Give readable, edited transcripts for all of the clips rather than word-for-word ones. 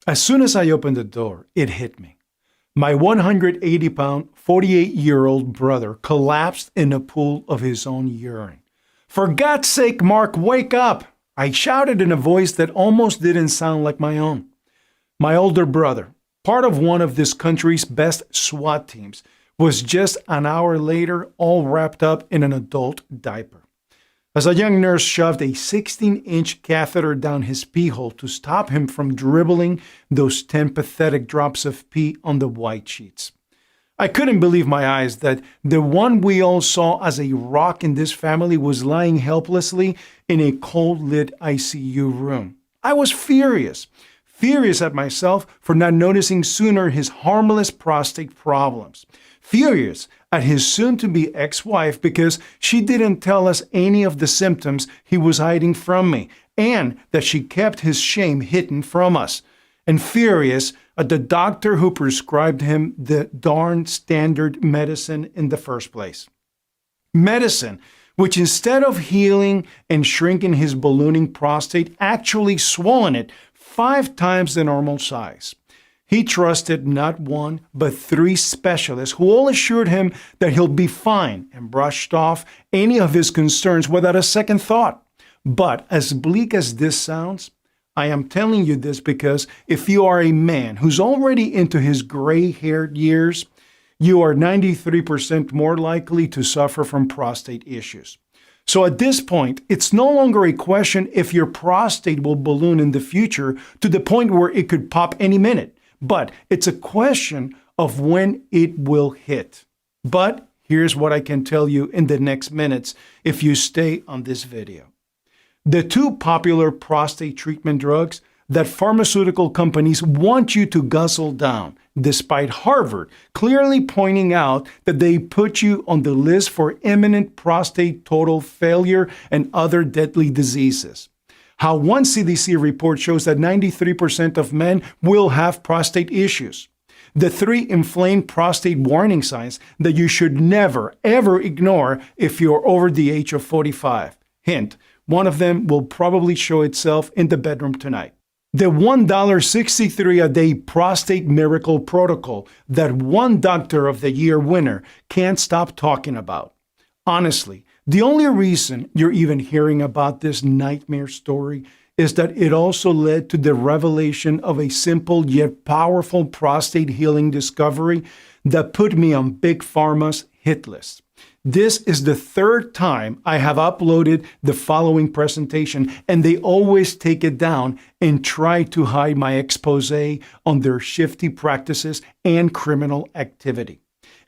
As soon as I opened the door, it hit me. My 180-pound, 48-year-old brother collapsed in a pool of his own urine. "For God's sake, Mark, wake up!" I shouted in a voice that almost didn't sound like my own. My older brother, part of one of this country's best SWAT teams, was just an hour later all wrapped up in an adult diaper. As a young nurse shoved a 16-inch catheter down his pee hole to stop him from dribbling those 10 pathetic drops of pee on the white sheets. I couldn't believe my eyes that the one we all saw as a rock in this family was lying helplessly in a cold-lit ICU room. I was furious at myself for not noticing sooner his harmless prostate problems. Furious at his soon-to-be ex-wife because she didn't tell us any of the symptoms he was hiding from me, and that she kept his shame hidden from us. And furious at the doctor who prescribed him the darn standard medicine in the first place. Medicine which, instead of healing and shrinking his ballooning prostate, actually swollen it 5 times the normal size. He trusted not one, but 3 specialists who all assured him that he'll be fine and brushed off any of his concerns without a second thought. But as bleak as this sounds, I am telling you this because if you are a man who's already into his gray-haired years, you are 93% more likely to suffer from prostate issues. So at this point, it's no longer a question if your prostate will balloon in the future to the point where it could pop any minute, but it's a question of when it will hit. But here's what I can tell you in the next minutes if you stay on this video. The 2 popular prostate treatment drugs that pharmaceutical companies want you to guzzle down, despite Harvard clearly pointing out that they put you on the list for imminent prostate total failure and other deadly diseases. How one CDC report shows that 93% of men will have prostate issues. The 3 inflamed prostate warning signs that you should never, ever ignore if you're over the age of 45. Hint, one of them will probably show itself in the bedroom tonight. The $1.63 a day prostate miracle protocol that one Doctor of the Year winner can't stop talking about. Honestly, the only reason you're even hearing about this nightmare story is that it also led to the revelation of a simple yet powerful prostate healing discovery that put me on Big Pharma's hit list. This is the 3rd time I have uploaded the following presentation, and they always take it down and try to hide my expose on their shifty practices and criminal activity.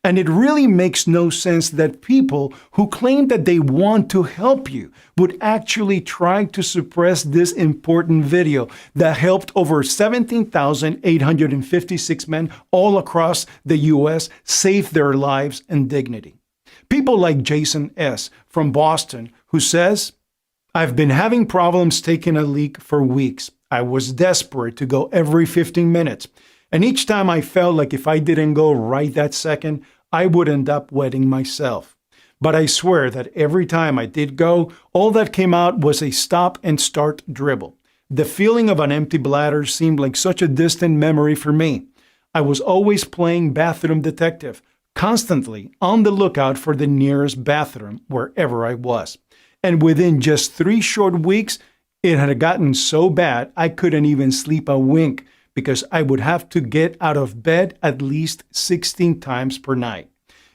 And it really makes no sense that people who claim that they want to help you would actually try to suppress this important video that helped over 17,856 men all across the U.S. save their lives and dignity. People like Jason S. from Boston, who says, "I've been having problems taking a leak for weeks. I was desperate to go every 15 minutes. And each time I felt like if I didn't go right that second, I would end up wetting myself. But I swear that every time I did go, all that came out was a stop and start dribble. The feeling of an empty bladder seemed like such a distant memory for me. I was always playing bathroom detective, constantly on the lookout for the nearest bathroom wherever I was. And within just 3 short weeks, it had gotten so bad I couldn't even sleep a wink because I would have to get out of bed at least 16 times per night.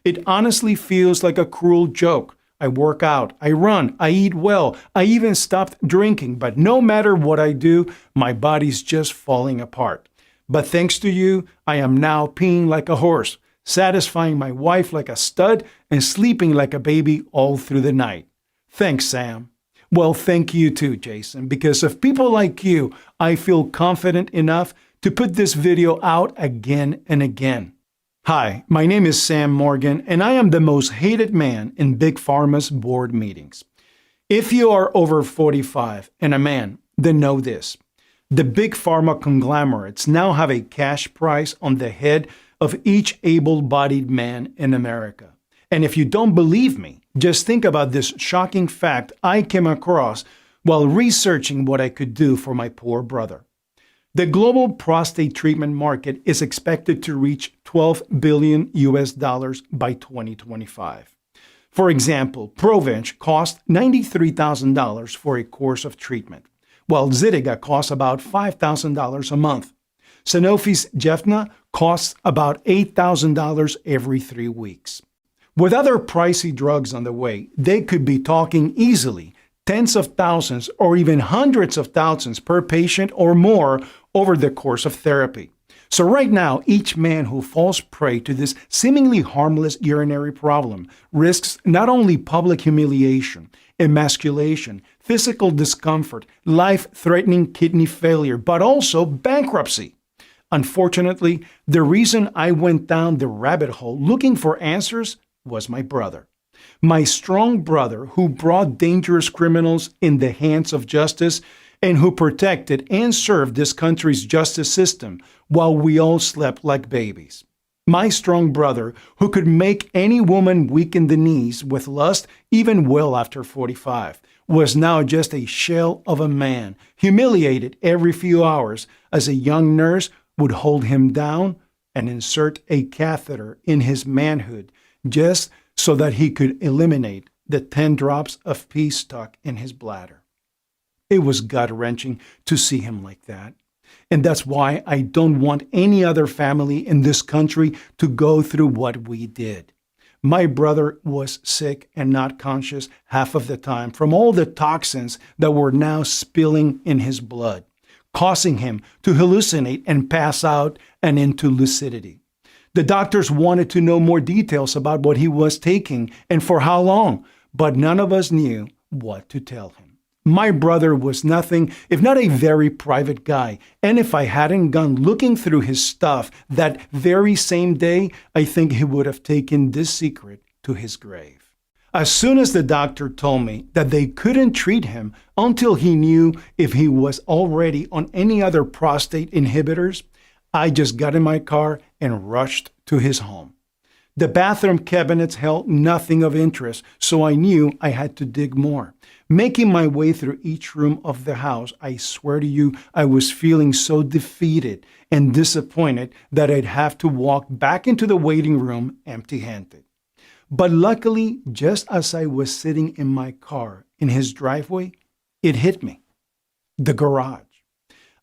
It honestly feels like a cruel joke. I work out, I run, I eat well, I even stopped drinking, but no matter what I do, my body's just falling apart. But thanks to you, I am now peeing like a horse, satisfying my wife like a stud, and sleeping like a baby all through the night. Thanks, Sam." Well, thank you too, Jason, because of people like you, I feel confident enough to put this video out again and again. Hi, my name is Sam Morgan, and I am the most hated man in Big Pharma's board meetings. If you are over 45 and a man, then know this. The Big Pharma conglomerates now have a cash price on the head of each able-bodied man in America. And if you don't believe me, just think about this shocking fact I came across while researching what I could do for my poor brother. The global prostate treatment market is expected to reach 12 billion US dollars by 2025. For example, Provenge costs $93,000 for a course of treatment, while Zytiga costs about $5,000 a month. Sanofi's Gefna costs about $8,000 every 3 weeks. With other pricey drugs on the way, they could be talking easily tens of thousands or even hundreds of thousands per patient or more over the course of therapy. So right now, each man who falls prey to this seemingly harmless urinary problem risks not only public humiliation, emasculation, physical discomfort, life-threatening kidney failure, but also bankruptcy. Unfortunately, the reason I went down the rabbit hole looking for answers was my brother. My strong brother who brought dangerous criminals in the hands of justice and who protected and served this country's justice system while we all slept like babies. My strong brother who could make any woman weak in the knees with lust even well after 45 was now just a shell of a man, humiliated every few hours as a young nurse would hold him down and insert a catheter in his manhood just so that he could eliminate the 10 drops of pee stuck in his bladder. It was gut-wrenching to see him like that. And that's why I don't want any other family in this country to go through what we did. My brother was sick and not conscious half of the time from all the toxins that were now spilling in his blood, causing him to hallucinate and pass out and into lucidity. The doctors wanted to know more details about what he was taking and for how long, but none of us knew what to tell him. My brother was nothing if not a very private guy, and if I hadn't gone looking through his stuff that very same day, I think he would have taken this secret to his grave. As soon as the doctor told me that they couldn't treat him until he knew if he was already on any other prostate inhibitors, I just got in my car and rushed to his home. The bathroom cabinets held nothing of interest, so I knew I had to dig more. Making my way through each room of the house, I swear to you, I was feeling so defeated and disappointed that I'd have to walk back into the waiting room empty-handed. But luckily, just as I was sitting in my car in his driveway, it hit me. The garage.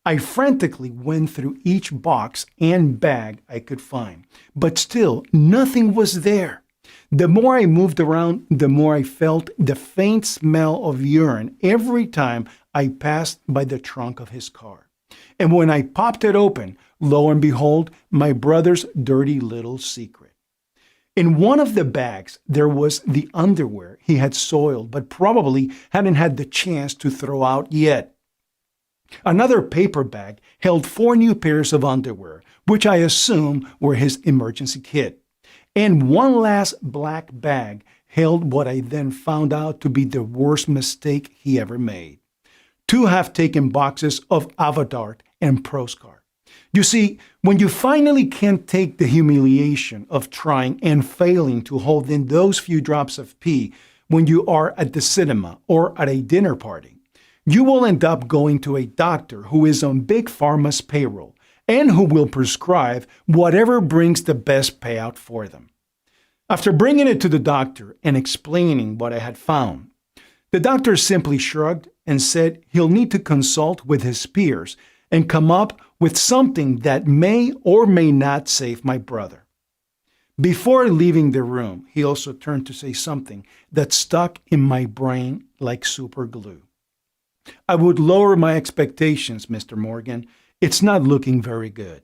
I frantically went through each box and bag I could find, but still nothing was there. The more I moved around, the more I felt the faint smell of urine every time I passed by the trunk of his car. And when I popped it open, lo and behold, my brother's dirty little secret. In one of the bags, there was the underwear he had soiled, but probably hadn't had the chance to throw out yet. Another paper bag held 4 new pairs of underwear, which I assume were his emergency kit. And one last black bag held what I then found out to be the worst mistake he ever made. 2 half-taken boxes of Avodart and Proscar. You see, when you finally can't take the humiliation of trying and failing to hold in those few drops of pee when you are at the cinema or at a dinner party, you will end up going to a doctor who is on Big Pharma's payroll and who will prescribe whatever brings the best payout for them. After bringing it to the doctor and explaining what I had found, the doctor simply shrugged and said he'll need to consult with his peers and come up with something that may or may not save my brother. Before leaving the room, he also turned to say something that stuck in my brain like super glue. I would lower my expectations, Mr. Morgan. It's not looking very good.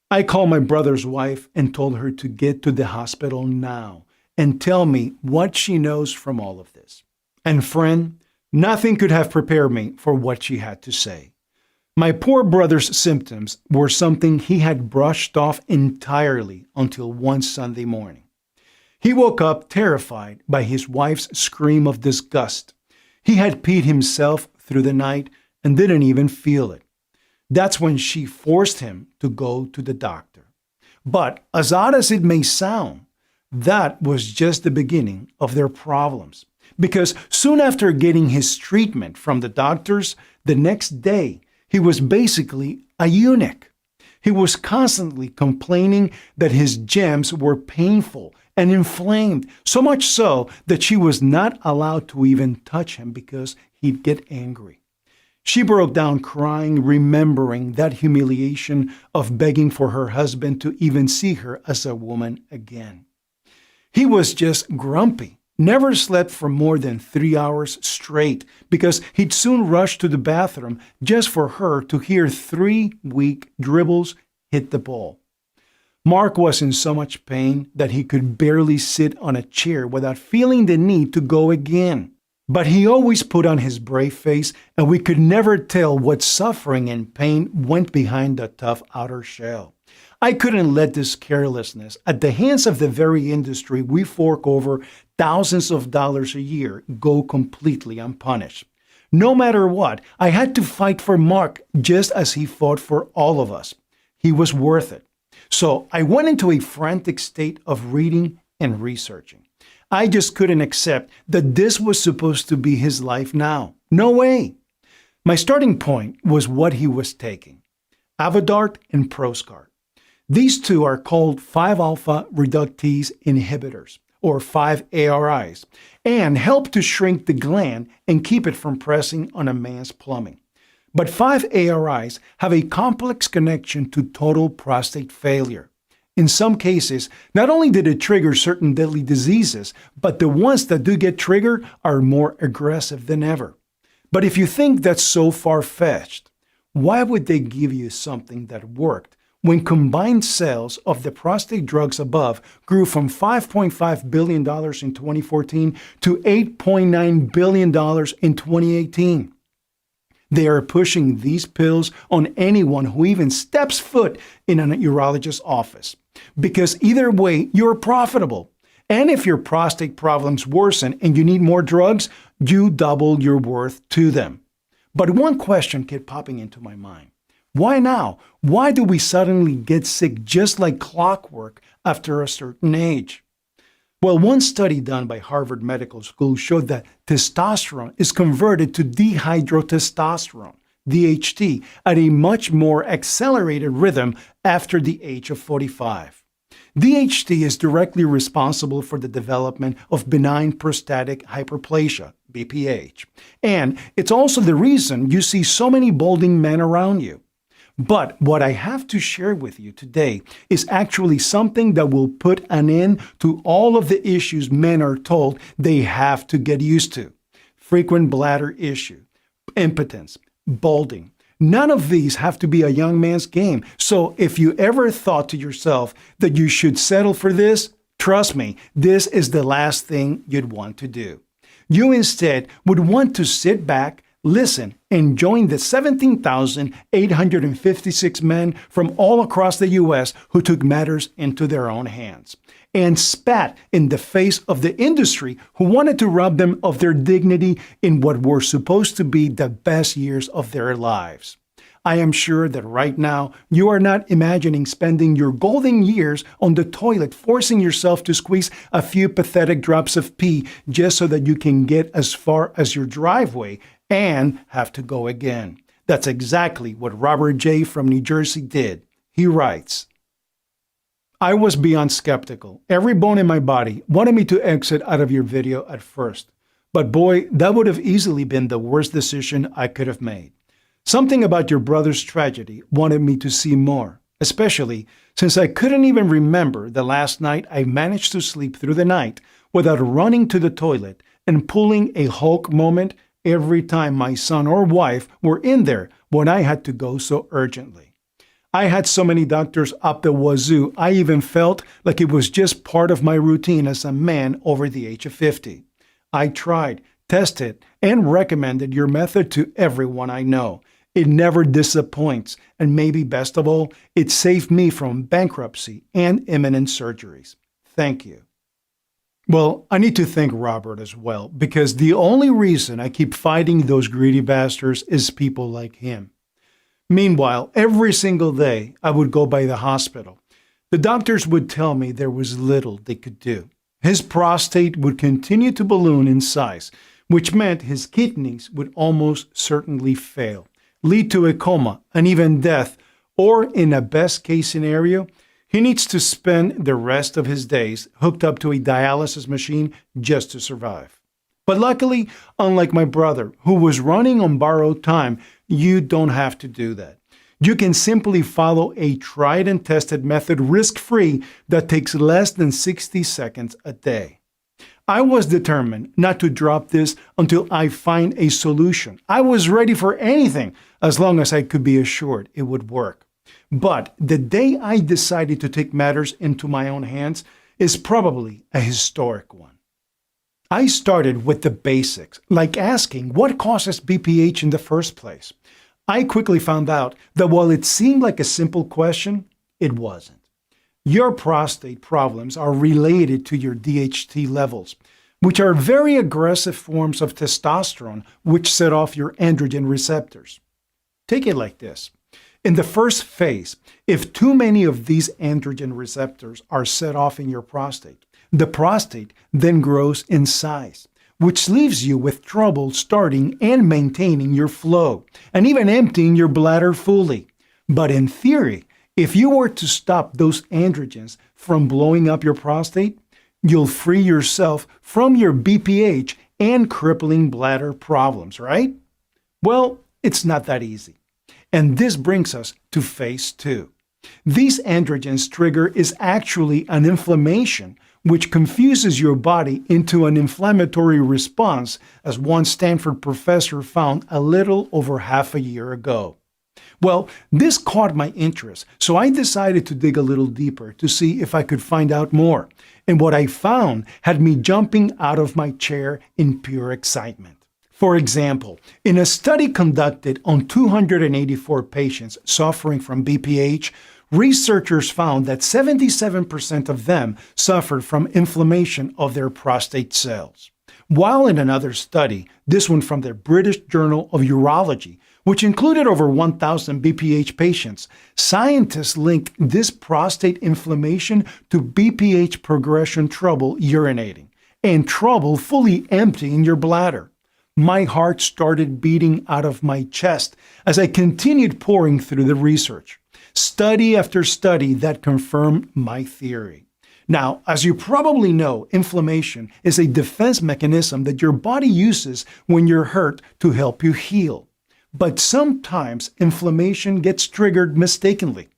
I called my brother's wife and told her to get to the hospital now and tell me what she knows from all of this. And friend, nothing could have prepared me for what she had to say. My poor brother's symptoms were something he had brushed off entirely until one Sunday morning. He woke up terrified by his wife's scream of disgust. He had peed himself through the night and didn't even feel it. That's when she forced him to go to the doctor. But as odd as it may sound, that was just the beginning of their problems. Because soon after getting his treatment from the doctors, the next day, He was basically a eunuch. He was constantly complaining that his gems were painful and inflamed, so much so that she was not allowed to even touch him because he'd get angry. She broke down crying, remembering that humiliation of begging for her husband to even see her as a woman again. He was just grumpy, never slept for more than 3 hours straight because he'd soon rush to the bathroom just for her to hear 3 weak dribbles hit the ball. Mark was in so much pain that he could barely sit on a chair without feeling the need to go again. But he always put on his brave face, and we could never tell what suffering and pain went behind the tough outer shell. I couldn't let this carelessness at the hands of the very industry we fork over thousands of dollars a year go completely unpunished. No matter what, I had to fight for Mark just as he fought for all of us. He was worth it. So I went into a frantic state of reading and researching. I just couldn't accept that this was supposed to be his life now. No way. My starting point was what he was taking: Avodart and Proscar. These two are called 5-alpha reductase inhibitors, or 5-ARIs, and help to shrink the gland and keep it from pressing on a man's plumbing. But 5-ARIs have a complex connection to total prostate failure. In some cases, not only did it trigger certain deadly diseases, but the ones that do get triggered are more aggressive than ever. But if you think that's so far-fetched, why would they give you something that worked when combined sales of the prostate drugs above grew from $5.5 billion in 2014 to $8.9 billion in 2018? They are pushing these pills on anyone who even steps foot in a urologist's office, because either way, you're profitable. And if your prostate problems worsen and you need more drugs, you double your worth to them. But one question kept popping into my mind. Why now? Why do we suddenly get sick just like clockwork after a certain age? Well, one study done by Harvard Medical School showed that testosterone is converted to dihydrotestosterone, DHT, at a much more accelerated rhythm after the age of 45. DHT is directly responsible for the development of benign prostatic hyperplasia, BPH, and it's also the reason you see so many balding men around you. But what I have to share with you today is actually something that will put an end to all of the issues men are told they have to get used to. Frequent bladder issue, impotence, balding. None of these have to be a young man's game. So if you ever thought to yourself that you should settle for this, trust me, this is the last thing you'd want to do. You instead would want to sit back, listen, and join the 17,856 men from all across the U.S. who took matters into their own hands and spat in the face of the industry who wanted to rob them of their dignity in what were supposed to be the best years of their lives. I am sure that right now you are not imagining spending your golden years on the toilet, forcing yourself to squeeze a few pathetic drops of pee just so that you can get as far as your driveway and have to go again. That's exactly what Robert J. from New Jersey did. He writes, I was beyond skeptical. Every bone in my body wanted me to exit out of your video at first. But boy, that would have easily been the worst decision I could have made. Something about your brother's tragedy wanted me to see more, especially since I couldn't even remember the last night I managed to sleep through the night without running to the toilet and pulling a Hulk moment every time my son or wife were in there when I had to go so urgently. I had so many doctors up the wazoo, I even felt like it was just part of my routine as a man over the age of 50. I tried, tested, and recommended your method to everyone I know. It never disappoints, and maybe best of all, it saved me from bankruptcy and imminent surgeries. Thank you. Well, I need to thank Robert as well, because the only reason I keep fighting those greedy bastards is people like him. Meanwhile, every single day I would go by the hospital. The doctors would tell me there was little they could do. His prostate would continue to balloon in size, which meant his kidneys would almost certainly fail. lead to a coma and even death, or in a best case scenario, he needs to spend the rest of his days hooked up to a dialysis machine just to survive. But luckily, unlike my brother, who was running on borrowed time, you don't have to do that. You can simply follow a tried and tested method risk-free that takes less than 60 seconds a day. I was determined not to drop this until I find a solution. I was ready for anything as long as I could be assured it would work. But the day I decided to take matters into my own hands is probably a historic one. I started with the basics, like asking what causes BPH in the first place. I quickly found out that while it seemed like a simple question, it wasn't. Your prostate problems are related to your DHT levels, which are very aggressive forms of testosterone which set off your androgen receptors. Take it like this. In the first phase, if too many of these androgen receptors are set off in your prostate, the prostate then grows in size, which leaves you with trouble starting and maintaining your flow, and even emptying your bladder fully. But in theory, if you were to stop those androgens from blowing up your prostate, you'll free yourself from your BPH and crippling bladder problems, right? Well, it's not that easy. And this brings us to phase 2. These androgens trigger is actually an inflammation which confuses your body into an inflammatory response, as one Stanford professor found a little over half a year ago. Well, this caught my interest, so I decided to dig a little deeper to see if I could find out more. And what I found had me jumping out of my chair in pure excitement. For example, in a study conducted on 284 patients suffering from BPH, researchers found that 77% of them suffered from inflammation of their prostate cells. While in another study, this one from the British Journal of Urology, which included over 1,000 BPH patients, scientists linked this prostate inflammation to BPH progression trouble urinating and trouble fully emptying your bladder. My heart started beating out of my chest as I continued poring through the research. Study after study that confirmed my theory. Now, as you probably know, inflammation is a defense mechanism that your body uses when you're hurt to help you heal. But sometimes inflammation gets triggered mistakenly.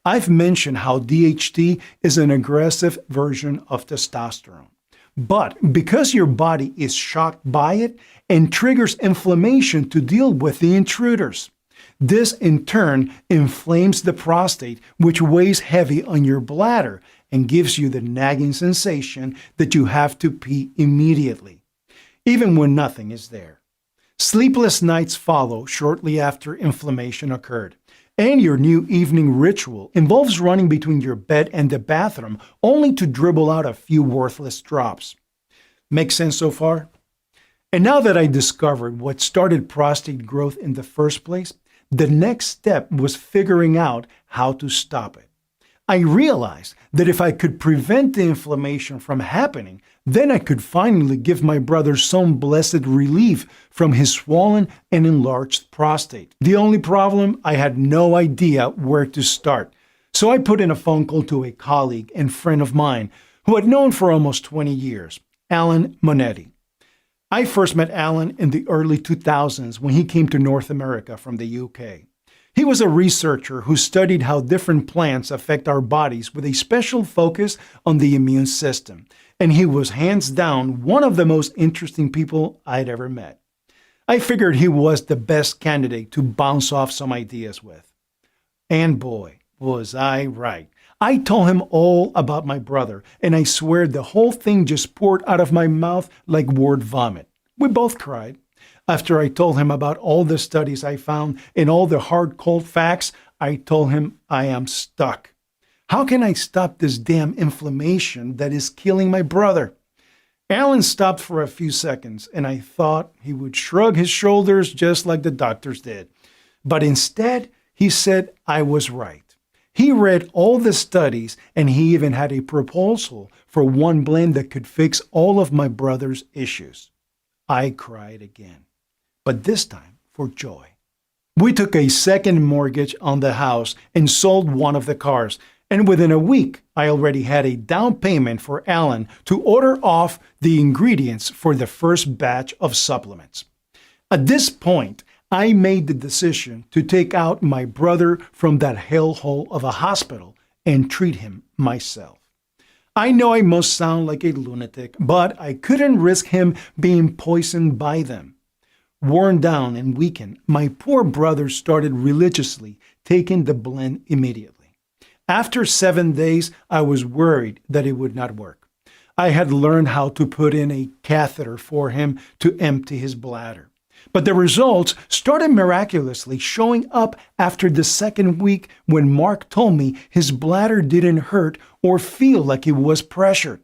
I've mentioned how DHT is an aggressive version of testosterone. But because your body is shocked by it and triggers inflammation to deal with the intruders. This in turn inflames the prostate, which weighs heavy on your bladder and gives you the nagging sensation that you have to pee immediately, even when nothing is there. Sleepless nights follow shortly after inflammation occurred, and your new evening ritual involves running between your bed and the bathroom only to dribble out a few worthless drops. Make sense so far? And now that I discovered what started prostate growth in the first place, the next step was figuring out how to stop it. I realized that if I could prevent the inflammation from happening, then I could finally give my brother some blessed relief from his swollen and enlarged prostate. The only problem, I had no idea where to start. So I put in a phone call to a colleague and friend of mine who I'd known for almost 20 years, Alan Monetti. I first met Alan in the early 2000s when he came to North America from the UK. He was a researcher who studied how different plants affect our bodies with a special focus on the immune system, and he was hands down one of the most interesting people I'd ever met. I figured he was the best candidate to bounce off some ideas with. And boy, was I right. I told him all about my brother, and I swear the whole thing just poured out of my mouth like word vomit. We both cried. After I told him about all the studies I found and all the hard, cold facts, I told him I am stuck. How can I stop this damn inflammation that is killing my brother? Alan stopped for a few seconds, and I thought he would shrug his shoulders just like the doctors did. But instead, he said I was right. He read all the studies, and he even had a proposal for one blend that could fix all of my brother's issues. I cried again, but this time for joy. We took a second mortgage on the house and sold one of the cars. And within a week, I already had a down payment for Alan to order off the ingredients for the first batch of supplements. At this point, I made the decision to take out my brother from that hellhole of a hospital and treat him myself. I know I must sound like a lunatic, but I couldn't risk him being poisoned by them. Worn down and weakened, my poor brother started religiously taking the blend immediately. After 7 days, I was worried that it would not work. I had learned how to put in a catheter for him to empty his bladder. But the results started miraculously showing up after the second week when Mark told me his bladder didn't hurt or feel like it was pressured.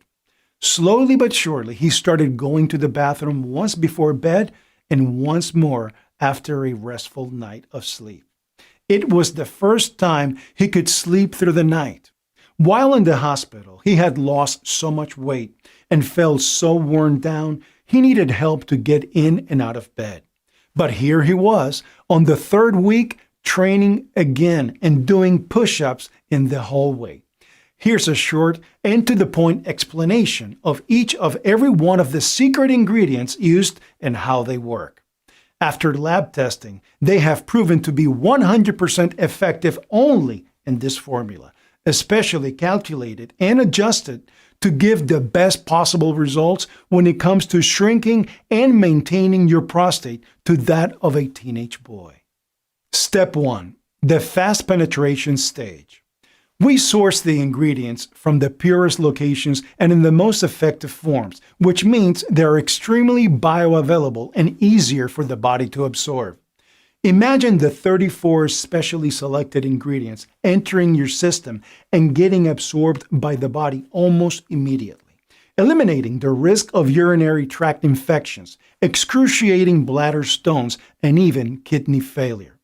Slowly but surely, he started going to the bathroom once before bed and once more after a restful night of sleep. It was the first time he could sleep through the night. While in the hospital, he had lost so much weight and felt so worn down, he needed help to get in and out of bed. But here he was, on the third week, training again and doing push-ups in the hallway. Here's a short and to-the-point explanation of each of every one of the secret ingredients used and how they work. After lab testing, they have proven to be 100% effective only in this formula, especially calculated and adjusted to give the best possible results when it comes to shrinking and maintaining your prostate to that of a teenage boy. Step 1. The fast penetration stage. We source the ingredients from the purest locations and in the most effective forms, which means they're extremely bioavailable and easier for the body to absorb. Imagine the 34 specially selected ingredients entering your system and getting absorbed by the body almost immediately, eliminating the risk of urinary tract infections, excruciating bladder stones, and even kidney failure.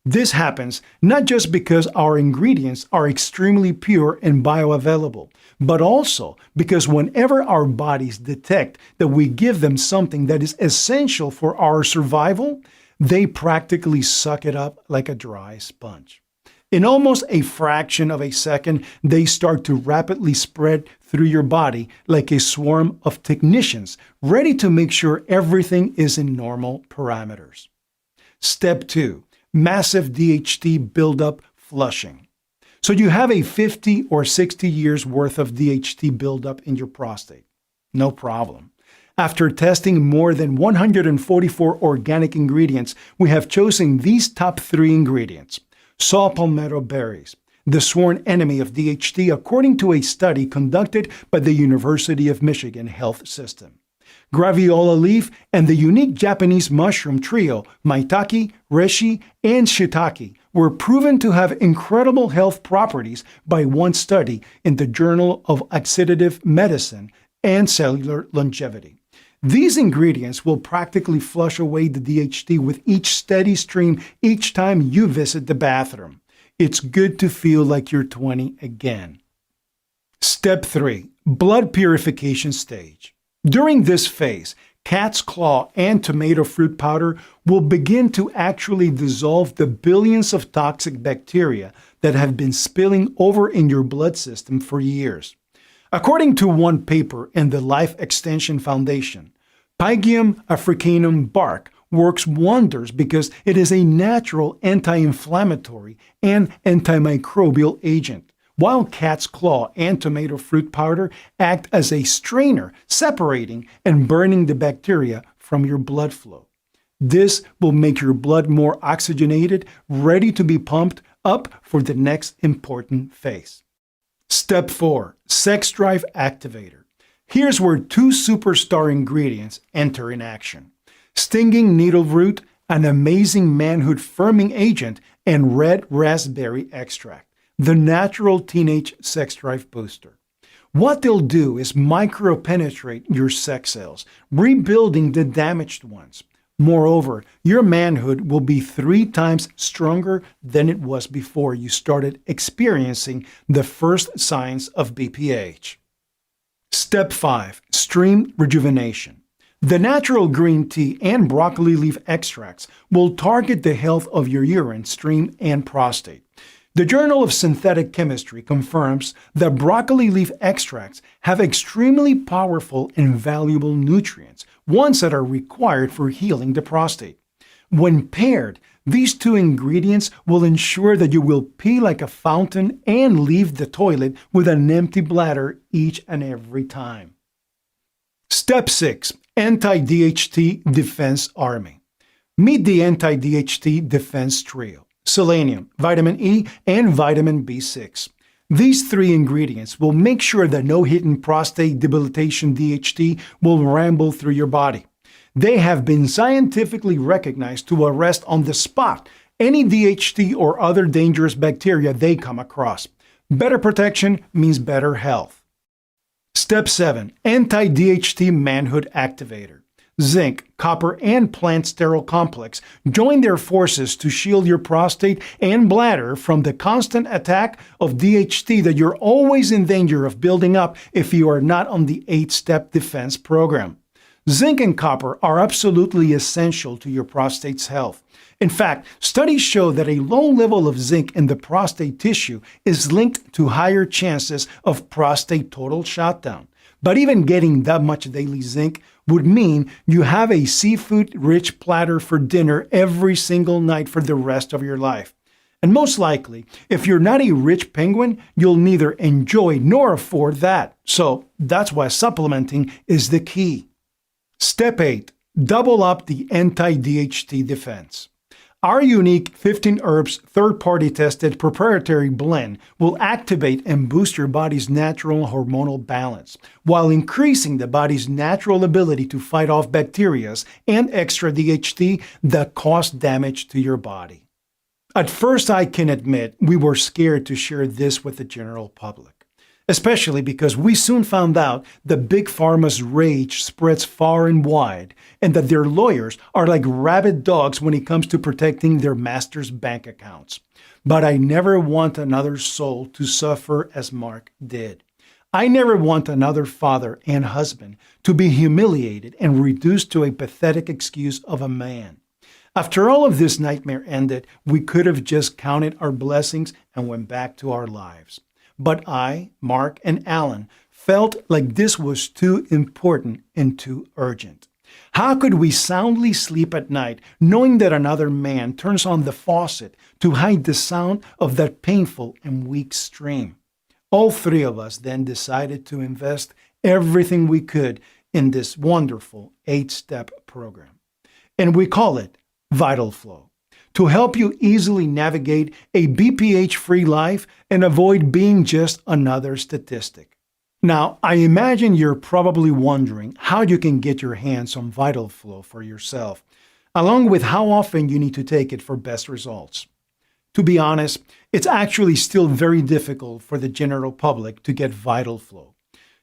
This happens not just because our ingredients are extremely pure and bioavailable, but also because whenever our bodies detect that we give them something that is essential for our survival, they practically suck it up like a dry sponge. In almost a fraction of a second, they start to rapidly spread through your body like a swarm of technicians, ready to make sure everything is in normal parameters. Step 2. Massive DHT buildup flushing. So you have a 50 or 60 years worth of DHT buildup in your prostate. No problem. After testing more than 144 organic ingredients, we have chosen these top 3 ingredients. Saw palmetto berries, the sworn enemy of DHT according to a study conducted by the University of Michigan Health System. Graviola leaf and the unique Japanese mushroom trio, maitake, reishi, and shiitake, were proven to have incredible health properties by one study in the Journal of Oxidative Medicine and Cellular Longevity. These ingredients will practically flush away the DHT with each steady stream each time you visit the bathroom. It's good to feel like you're 20 again. Step 3. Blood purification stage. During this phase, cat's claw and tomato fruit powder will begin to actually dissolve the billions of toxic bacteria that have been spilling over in your blood system for years. According to one paper in the Life Extension Foundation, Pygium africanum bark works wonders because it is a natural anti-inflammatory and antimicrobial agent, while cat's claw and tomato fruit powder act as a strainer, separating and burning the bacteria from your blood flow. This will make your blood more oxygenated, ready to be pumped up for the next important phase. Step 4. Sex Drive Activator. Here's where 2 superstar ingredients enter in action. Stinging needle root, an amazing manhood firming agent, and red raspberry extract, the natural teenage sex drive booster. What they'll do is micropenetrate your sex cells, rebuilding the damaged ones. Moreover, your manhood will be 3 times stronger than it was before you started experiencing the first signs of BPH. Step 5. Stream rejuvenation. The natural green tea and broccoli leaf extracts will target the health of your urine stream and prostate. The Journal of Synthetic Chemistry confirms that broccoli leaf extracts have extremely powerful and valuable nutrients, ones that are required for healing the prostate. When paired, these two ingredients will ensure that you will pee like a fountain and leave the toilet with an empty bladder each and every time. Step 6. Anti-DHT Defense Army. Meet the Anti-DHT Defense Trio: selenium, vitamin E, and vitamin B6. These three ingredients will make sure that no hidden prostate debilitation DHT will ramble through your body. They have been scientifically recognized to arrest on the spot any DHT or other dangerous bacteria they come across. Better protection means better health. Step 7. Anti-DHT Manhood Activator. Zinc, copper, and plant sterol complex join their forces to shield your prostate and bladder from the constant attack of DHT that you're always in danger of building up if you are not on the 8-step defense program. Zinc and copper are absolutely essential to your prostate's health. In fact, studies show that a low level of zinc in the prostate tissue is linked to higher chances of prostate total shutdown. But even getting that much daily zinc would mean you have a seafood-rich platter for dinner every single night for the rest of your life. And most likely, if you're not a rich penguin, you'll neither enjoy nor afford that. So that's why supplementing is the key. Step 8. Double up the anti-DHT defense. Our unique 15 herbs third-party tested proprietary blend will activate and boost your body's natural hormonal balance while increasing the body's natural ability to fight off bacteria and extra DHT that cause damage to your body. At first, I can admit we were scared to share this with the general public, especially because we soon found out that Big Pharma's rage spreads far and wide and that their lawyers are like rabid dogs when it comes to protecting their master's bank accounts. But I never want another soul to suffer as Mark did. I never want another father and husband to be humiliated and reduced to a pathetic excuse of a man. After all of this nightmare ended, we could have just counted our blessings and went back to our lives. But I, Mark, and Alan felt like this was too important and too urgent. How could we soundly sleep at night knowing that another man turns on the faucet to hide the sound of that painful and weak stream? All three of us then decided to invest everything we could in this wonderful 8-step program. And we call it Vitalflow, to help you easily navigate a BPH-free life and avoid being just another statistic. Now, I imagine you're probably wondering how you can get your hands on Vitalflow for yourself, along with how often you need to take it for best results. To be honest, it's actually still very difficult for the general public to get Vitalflow.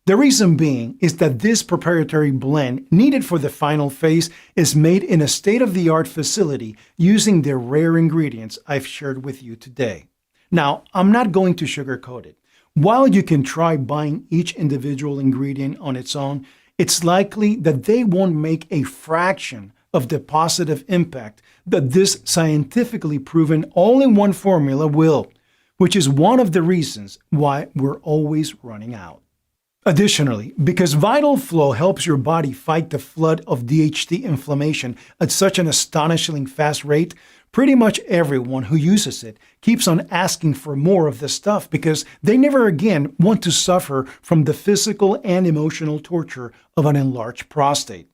The reason being is that this proprietary blend needed for the final phase is made in a state-of-the-art facility using the rare ingredients I've shared with you today. Now, I'm not going to sugarcoat it. While you can try buying each individual ingredient on its own, it's likely that they won't make a fraction of the positive impact that this scientifically proven all-in-one formula will, which is one of the reasons why we're always running out. Additionally, because Vitalflow helps your body fight the flood of DHT inflammation at such an astonishingly fast rate, pretty much everyone who uses it keeps on asking for more of the stuff because they never again want to suffer from the physical and emotional torture of an enlarged prostate.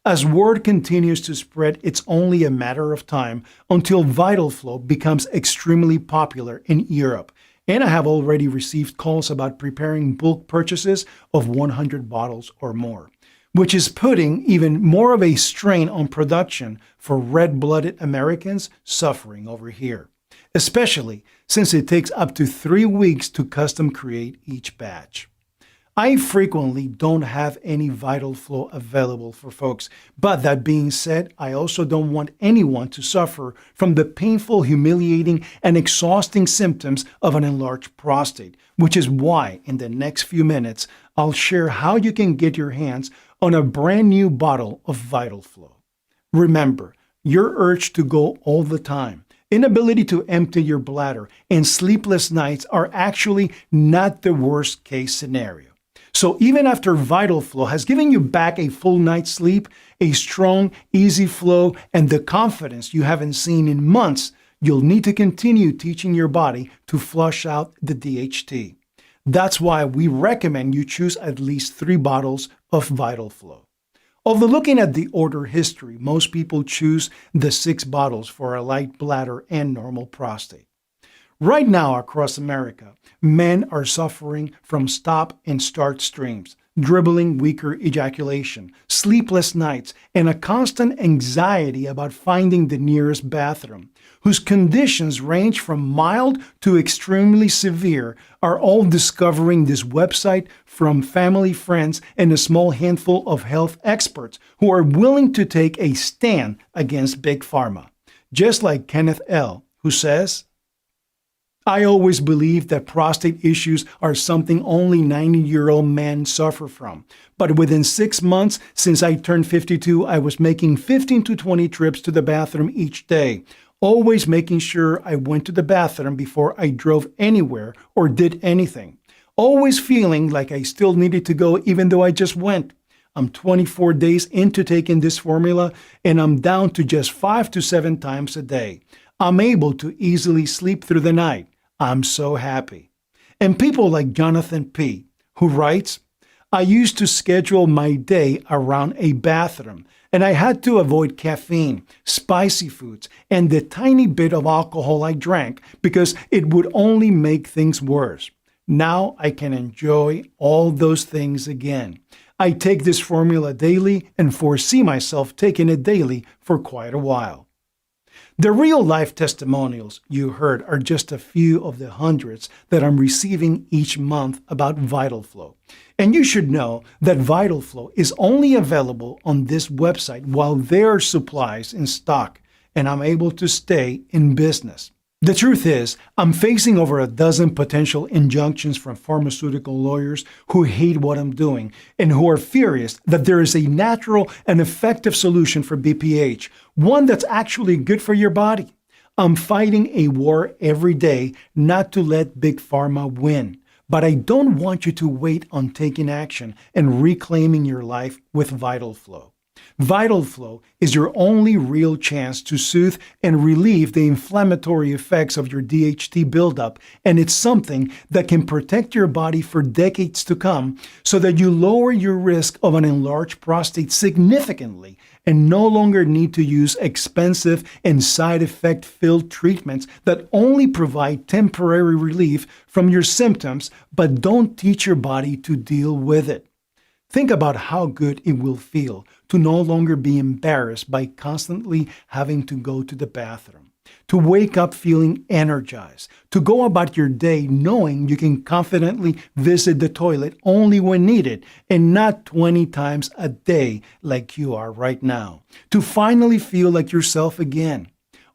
As word continues to spread, it's only a matter of time until Vitalflow becomes extremely popular in Europe. And I have already received calls about preparing bulk purchases of 100 bottles or more, which is putting even more of a strain on production for red-blooded Americans suffering over here, especially since it takes up to 3 weeks to custom create each batch. I frequently don't have any Vitalflow available for folks, but that being said, I also don't want anyone to suffer from the painful, humiliating, and exhausting symptoms of an enlarged prostate, which is why in the next few minutes, I'll share how you can get your hands on a brand new bottle of Vitalflow. Remember, your urge to go all the time, inability to empty your bladder, and sleepless nights are actually not the worst case scenario. So even after Vitalflow has given you back a full night's sleep, a strong, easy flow, and the confidence you haven't seen in months, you'll need to continue teaching your body to flush out the DHT. That's why we recommend you choose at least 3 bottles of Vitalflow. Although looking at the order history, most people choose the 6 bottles for a light bladder and normal prostate. Right now across America, men are suffering from stop and start streams, dribbling weaker ejaculation, sleepless nights, and a constant anxiety about finding the nearest bathroom, whose conditions range from mild to extremely severe, are all discovering this website from family, friends, and a small handful of health experts who are willing to take a stand against Big Pharma. Just like Kenneth L., who says, I always believed that prostate issues are something only 90-year-old men suffer from. But within 6 months since I turned 52, I was making 15 to 20 trips to the bathroom each day, always making sure I went to the bathroom before I drove anywhere or did anything. Always feeling like I still needed to go even though I just went. I'm 24 days into taking this formula and I'm down to just 5 to 7 times a day. I'm able to easily sleep through the night. I'm so happy. And people like Jonathan P., who writes, I used to schedule my day around a bathroom, and I had to avoid caffeine, spicy foods, and the tiny bit of alcohol I drank because it would only make things worse. Now I can enjoy all those things again. I take this formula daily and foresee myself taking it daily for quite a while. The real-life testimonials you heard are just a few of the hundreds that I'm receiving each month about Vitalflow. And you should know that Vitalflow is only available on this website while there are supplies in stock, and I'm able to stay in business. The truth is, I'm facing over a dozen potential injunctions from pharmaceutical lawyers who hate what I'm doing and who are furious that there is a natural and effective solution for BPH, one that's actually good for your body. I'm fighting a war every day not to let Big Pharma win, but I don't want you to wait on taking action and reclaiming your life with Vitalflow. Vitalflow is your only real chance to soothe and relieve the inflammatory effects of your DHT buildup, and it's something that can protect your body for decades to come so that you lower your risk of an enlarged prostate significantly and no longer need to use expensive and side effect-filled treatments that only provide temporary relief from your symptoms but don't teach your body to deal with it. Think about how good it will feel to no longer be embarrassed by constantly having to go to the bathroom, to wake up feeling energized, to go about your day knowing you can confidently visit the toilet only when needed and not 20 times a day like you are right now, to finally feel like yourself again.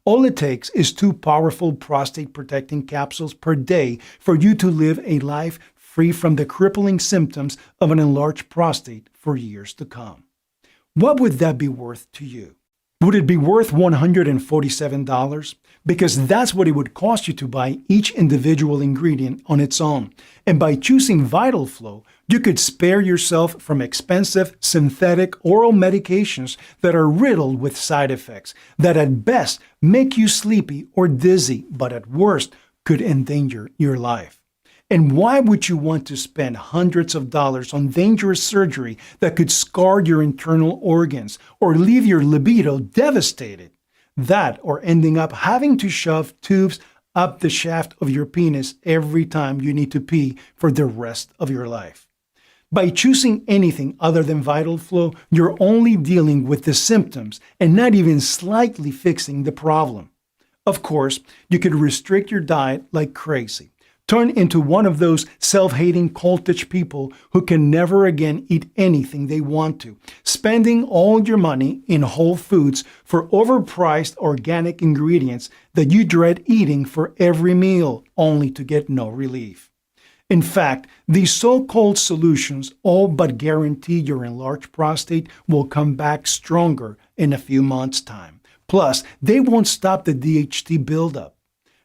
All it takes is 2 powerful prostate protecting capsules per day for you to live a life free from the crippling symptoms of an enlarged prostate for years to come. What would that be worth to you? Would it be worth $147? Because that's what it would cost you to buy each individual ingredient on its own. And by choosing Vitalflow, you could spare yourself from expensive synthetic oral medications that are riddled with side effects that at best make you sleepy or dizzy, but at worst could endanger your life. And why would you want to spend hundreds of dollars on dangerous surgery that could scar your internal organs or leave your libido devastated? That or ending up having to shove tubes up the shaft of your penis every time you need to pee for the rest of your life. By choosing anything other than Vitalflow, you're only dealing with the symptoms and not even slightly fixing the problem. Of course, you could restrict your diet like crazy, turn into one of those self-hating cultish people who can never again eat anything they want to, spending all your money in Whole Foods for overpriced organic ingredients that you dread eating for every meal, only to get no relief. In fact, these so-called solutions all but guarantee your enlarged prostate will come back stronger in a few months' time. Plus, they won't stop the DHT buildup.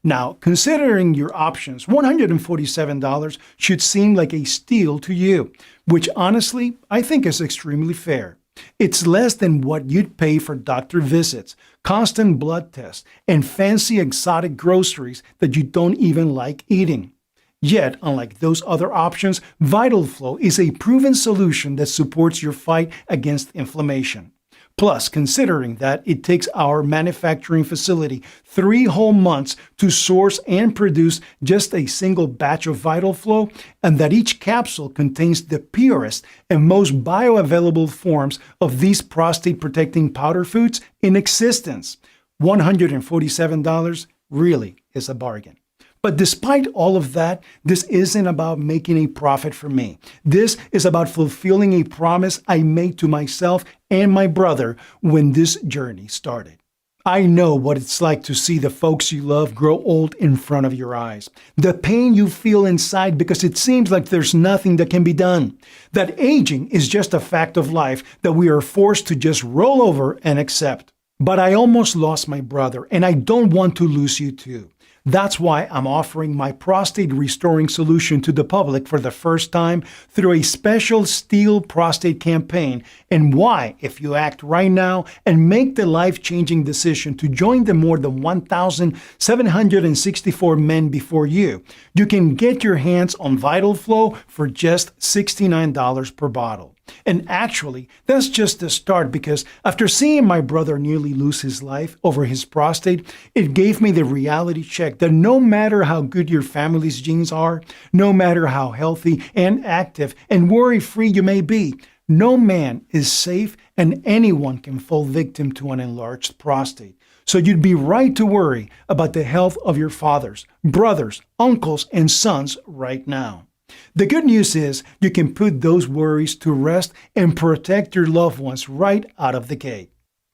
Now, considering your options, $147 should seem like a steal to you, which honestly, I think is extremely fair. It's less than what you'd pay for doctor visits, constant blood tests, and fancy exotic groceries that you don't even like eating. Yet, unlike those other options, Vitalflow is a proven solution that supports your fight against inflammation. Plus, considering that it takes our manufacturing facility 3 whole months to source and produce just a single batch of Vitalflow, and that each capsule contains the purest and most bioavailable forms of these prostate-protecting powder foods in existence, $147 really is a bargain. But despite all of that, this isn't about making a profit for me. This is about fulfilling a promise I made to myself and my brother when this journey started. I know what it's like to see the folks you love grow old in front of your eyes. The pain you feel inside because it seems like there's nothing that can be done. That aging is just a fact of life that we are forced to just roll over and accept. But I almost lost my brother, and I don't want to lose you too. That's why I'm offering my prostate restoring solution to the public for the first time through a special Steel Prostate campaign, and why, if you act right now and make the life-changing decision to join the more than 1,764 men before you, you can get your hands on Vitalflow for just $69 per bottle. And actually, that's just the start, because after seeing my brother nearly lose his life over his prostate, it gave me the reality check that no matter how good your family's genes are, no matter how healthy and active and worry-free you may be, no man is safe and anyone can fall victim to an enlarged prostate. So you'd be right to worry about the health of your fathers, brothers, uncles, and sons right now. The good news is you can put those worries to rest and protect your loved ones right out of the gate.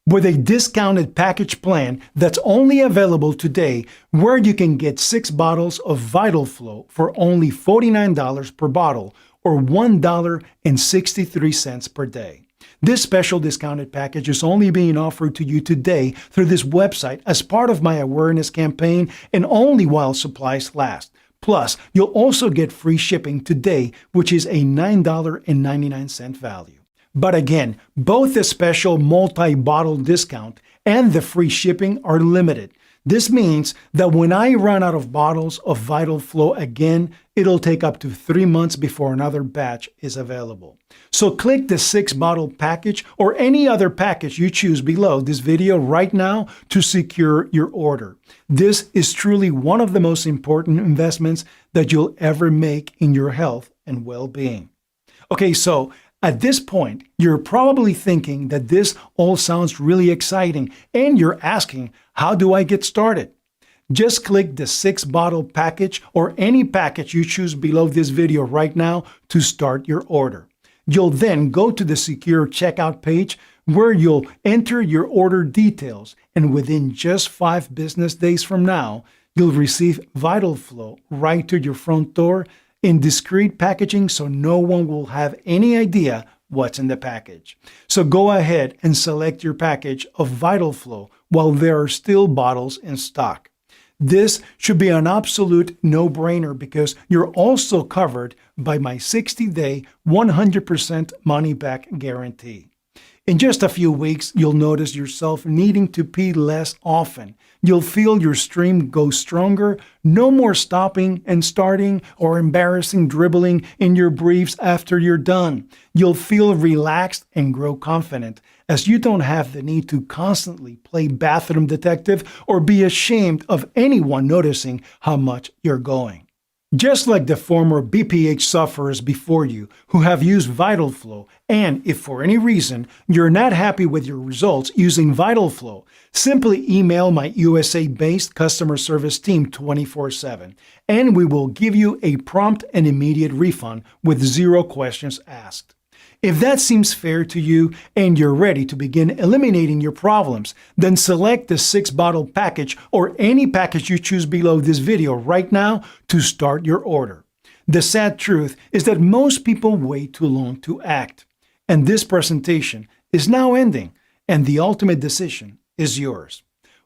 With a discounted package plan that's only available today, where you can get 6 bottles of Vitalflow for only $49 per bottle or $1.63 per day. This special discounted package is only being offered to you today through this website as part of my awareness campaign, and only while supplies last. Plus, you'll also get free shipping today, which is a $9.99 value. But again, both the special multi-bottle discount and the free shipping are limited. This means that when I run out of bottles of Vitalflow again, it'll take up to 3 months before another batch is available. So click the 6-bottle package or any other package you choose below this video right now to secure your order. This is truly one of the most important investments that you'll ever make in your health and well-being. Okay, so at this point, you're probably thinking that this all sounds really exciting, and you're asking, how do I get started? Just click the 6-bottle package or any package you choose below this video right now to start your order. You'll then go to the secure checkout page where you'll enter your order details, and within just 5 business days from now, you'll receive Vitalflow right to your front door in discreet packaging, so no one will have any idea what's in the package. So go ahead and select your package of Vitalflow while there are still bottles in stock. This should be an absolute no-brainer because you're also covered by my 60-day, 100% money-back guarantee. In just a few weeks, you'll notice yourself needing to pee less often. You'll feel your stream go stronger, no more stopping and starting or embarrassing dribbling in your briefs after you're done. You'll feel relaxed and grow confident, as you don't have the need to constantly play bathroom detective or be ashamed of anyone noticing how much you're going. Just like the former BPH sufferers before you who have used Vitalflow, and if for any reason you're not happy with your results using Vitalflow, simply email my USA-based customer service team 24/7, and we will give you a prompt and immediate refund with 0 questions asked. If that seems fair to you and you're ready to begin eliminating your problems, then select the 6-bottle package or any package you choose below this video right now to start your order. The sad truth is that most people wait too long to act. And this presentation is now ending, and the ultimate decision is yours.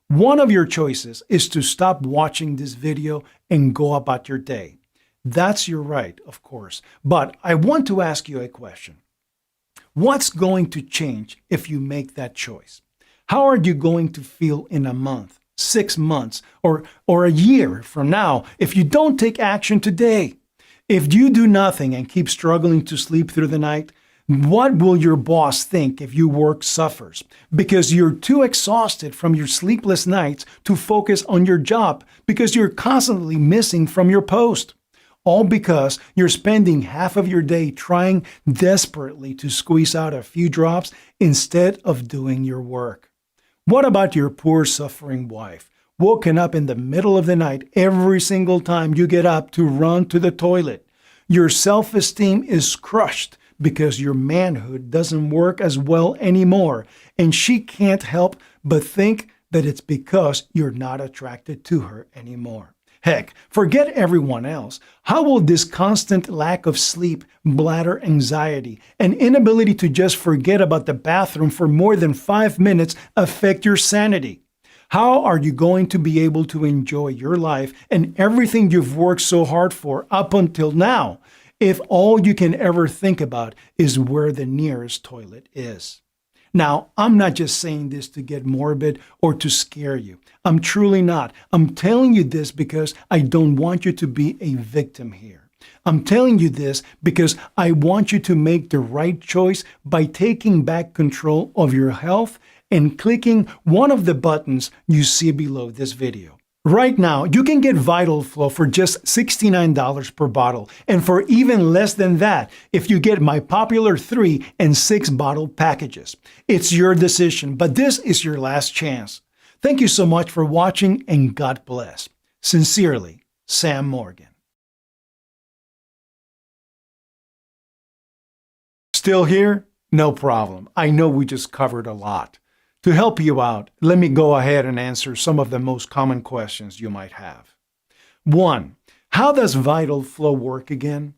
One of your choices is to stop watching this video and go about your day. That's your right, of course, but I want to ask you a question. What's going to change if you make that choice? How are you going to feel in a month, 6 months, or a year from now if you don't take action today? If you do nothing and keep struggling to sleep through the night, what will your boss think if your work suffers? Because you're too exhausted from your sleepless nights to focus on your job because you're constantly missing from your post. All because you're spending half of your day trying desperately to squeeze out a few drops instead of doing your work. What about your poor suffering wife, woken up in the middle of the night every single time you get up to run to the toilet? Your self-esteem is crushed because your manhood doesn't work as well anymore, and she can't help but think that it's because you're not attracted to her anymore. Heck, forget everyone else. How will this constant lack of sleep, bladder anxiety, and inability to just forget about the bathroom for more than 5 minutes affect your sanity? How are you going to be able to enjoy your life and everything you've worked so hard for up until now if all you can ever think about is where the nearest toilet is? Now, I'm not just saying this to get morbid or to scare you. I'm truly not. I'm telling you this because I don't want you to be a victim here. I'm telling you this because I want you to make the right choice by taking back control of your health and clicking one of the buttons you see below this video. Right now, you can get Vitalflow for just $69 per bottle, and for even less than that if you get my popular 3 and 6-bottle packages. It's your decision, but this is your last chance. Thank you so much for watching, and God bless. Sincerely, Sam Morgan. Still here? No problem. I know we just covered a lot. To help you out, let me go ahead and answer some of the most common questions you might have. 1. How does Vitalflow work again?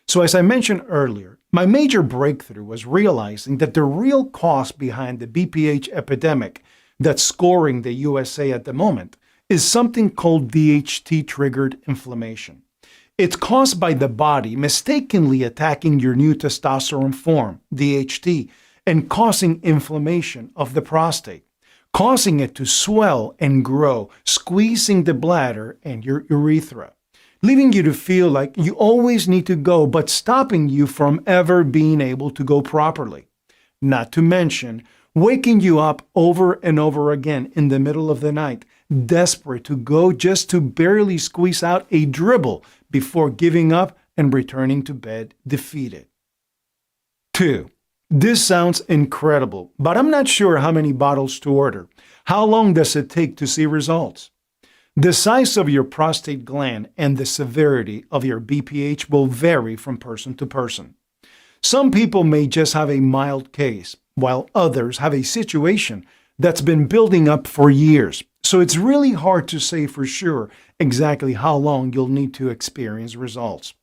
So as I mentioned earlier, my major breakthrough was realizing that the real cause behind the BPH epidemic that's scoring the USA at the moment is something called DHT-triggered inflammation. It's caused by the body mistakenly attacking your new testosterone form, DHT, and causing inflammation of the prostate, causing it to swell and grow, squeezing the bladder and your urethra, leaving you to feel like you always need to go, but stopping you from ever being able to go properly. Not to mention, waking you up over and over again in the middle of the night, desperate to go just to barely squeeze out a dribble before giving up and returning to bed defeated. 2. This sounds incredible, but I'm not sure how many bottles to order. How long does it take to see results? The size of your prostate gland and the severity of your BPH will vary from person to person. Some people may just have a mild case, while others have a situation that's been building up for years. So it's really hard to say for sure exactly how long you'll need to experience results.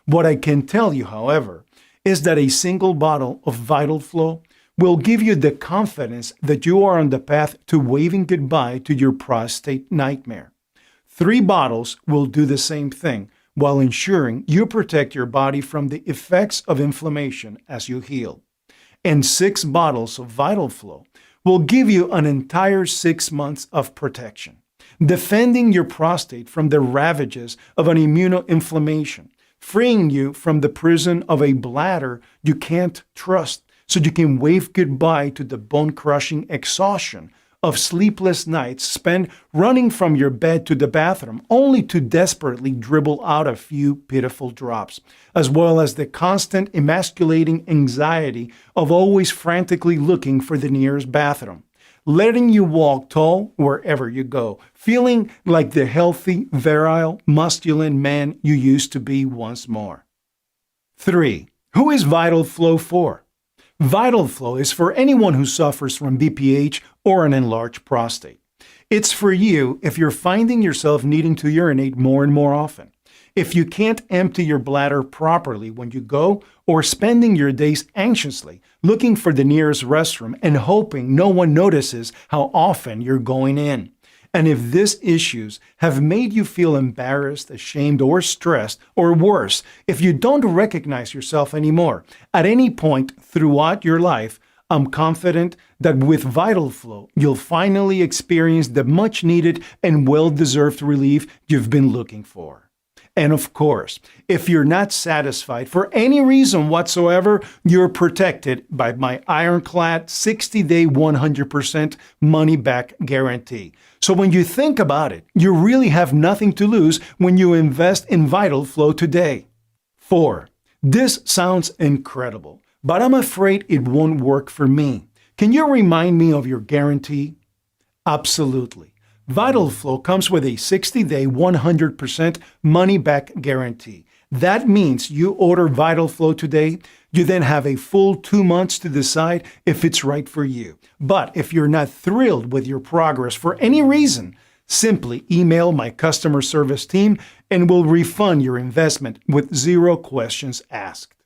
What I can tell you, however, is that a single bottle of Vitalflow will give you the confidence that you are on the path to waving goodbye to your prostate nightmare. 3 bottles will do the same thing while ensuring you protect your body from the effects of inflammation as you heal. And 6 bottles of Vitalflow will give you an entire 6 months of protection, defending your prostate from the ravages of an immunoinflammation, freeing you from the prison of a bladder you can't trust so you can wave goodbye to the bone-crushing exhaustion of sleepless nights spent running from your bed to the bathroom only to desperately dribble out a few pitiful drops, as well as the constant emasculating anxiety of always frantically looking for the nearest bathroom, letting you walk tall wherever you go, feeling like the healthy, virile, masculine man you used to be once more. 3. Who is Vitalflow for? Vitalflow is for anyone who suffers from BPH or an enlarged prostate. It's for you if you're finding yourself needing to urinate more and more often, if you can't empty your bladder properly when you go, or spending your days anxiously looking for the nearest restroom and hoping no one notices how often you're going in. And if these issues have made you feel embarrassed, ashamed, or stressed, or worse, if you don't recognize yourself anymore at any point throughout your life, I'm confident that with Vitalflow, you'll finally experience the much needed and well-deserved relief you've been looking for. And of course, if you're not satisfied for any reason whatsoever, you're protected by my ironclad 60-day 100% money-back guarantee. So when you think about it, you really have nothing to lose when you invest in Vitalflow today. 4. This sounds incredible, but I'm afraid it won't work for me. Can you remind me of your guarantee? Absolutely. Vitalflow comes with a 60-day 100% money-back guarantee. That means you order Vitalflow today, you then have a full 2 months to decide if it's right for you. But if you're not thrilled with your progress for any reason, simply email my customer service team and we'll refund your investment with 0 questions asked.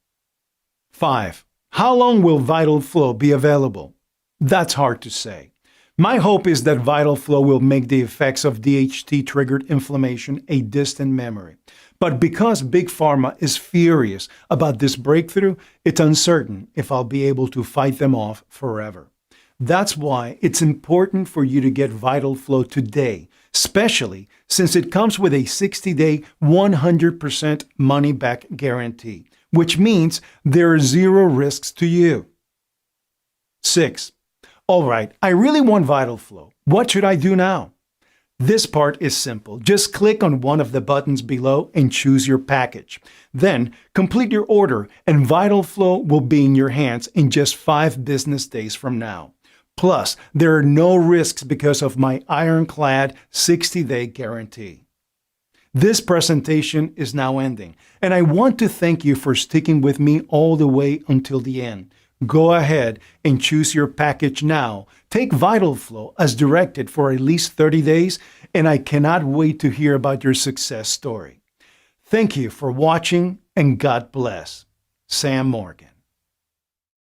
5. How long will Vitalflow be available? That's hard to say. My hope is that Vitalflow will make the effects of DHT-triggered inflammation a distant memory. But because Big Pharma is furious about this breakthrough, it's uncertain if I'll be able to fight them off forever. That's why it's important for you to get Vitalflow today, especially since it comes with a 60-day 100% money-back guarantee, which means there are 0 risks to you. 6. All right, I really want Vitalflow. What should I do now? This part is simple. Just click on one of the buttons below and choose your package. Then complete your order and Vitalflow will be in your hands in just 5 business days from now. Plus, there are no risks because of my ironclad 60-day guarantee. This presentation is now ending, and I want to thank you for sticking with me all the way until the end. Go ahead and choose your package now. Take Vitalflow as directed for at least 30 days, and I cannot wait to hear about your success story. Thank you for watching, and God bless. Sam Morgan.